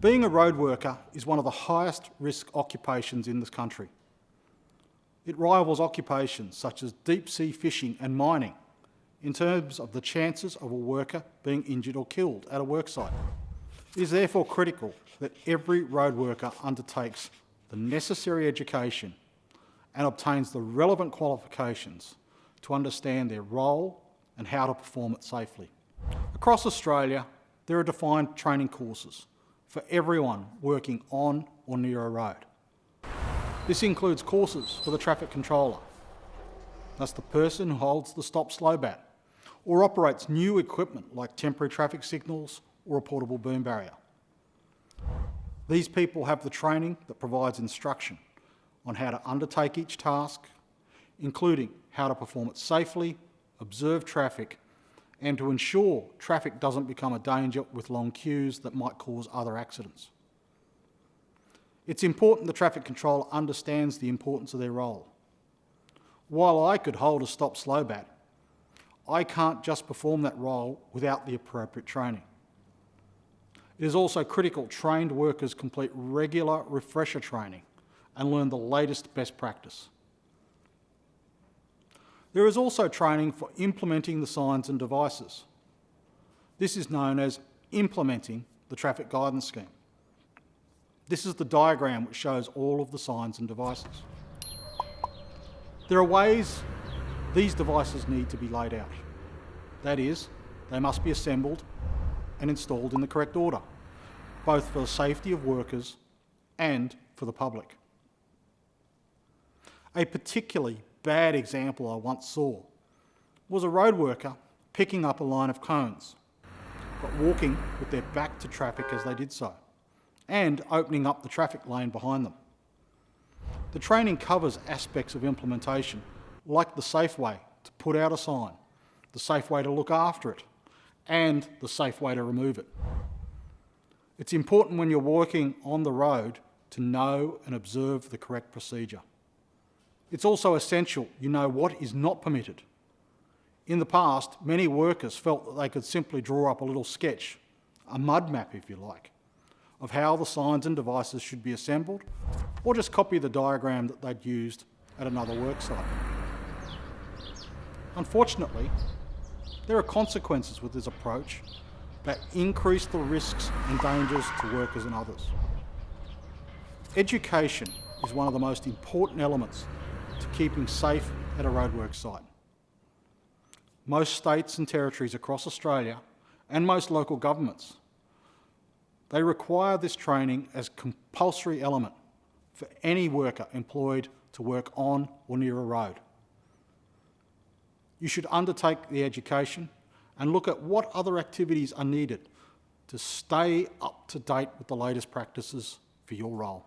Being a road worker is one of the highest risk occupations in this country. It rivals occupations such as deep sea fishing and mining in terms of the chances of a worker being injured or killed at a worksite. It is therefore critical that every road worker undertakes the necessary education and obtains the relevant qualifications to understand their role and how to perform it safely. Across Australia, there are defined training courses for everyone working on or near a road. This includes courses for the traffic controller. That's the person who holds the stop-slow bat or operates new equipment like temporary traffic signals or a portable boom barrier. These people have the training that provides instruction on how to undertake each task, including how to perform it safely, observe traffic, and to ensure traffic doesn't become a danger with long queues that might cause other accidents. It's important the traffic controller understands the importance of their role. While I could hold a stop-slow bat, I can't just perform that role without the appropriate training. It is also critical trained workers complete regular refresher training and learn the latest best practice. There is also training for implementing the signs and devices. This is known as implementing the traffic guidance scheme. This is the diagram which shows all of the signs and devices. There are ways these devices need to be laid out. That is, they must be assembled and installed in the correct order, both for the safety of workers and for the public. A particularly bad example I once saw was a road worker picking up a line of cones, but walking with their back to traffic as they did so, and opening up the traffic lane behind them. The training covers aspects of implementation, like the safe way to put out a sign, the safe way to look after it, and the safe way to remove it. It's important when you're walking on the road to know and observe the correct procedure. It's also essential you know what is not permitted. In the past, many workers felt that they could simply draw up a little sketch, a mud map if you like, of how the signs and devices should be assembled, or just copy the diagram that they'd used at another worksite. Unfortunately, there are consequences with this approach that increase the risks and dangers to workers and others. Education is one of the most important elements to keeping safe at a roadworks site. Most states and territories across Australia and most local governments, they require this training as a compulsory element for any worker employed to work on or near a road. You should undertake the education and look at what other activities are needed to stay up to date with the latest practices for your role.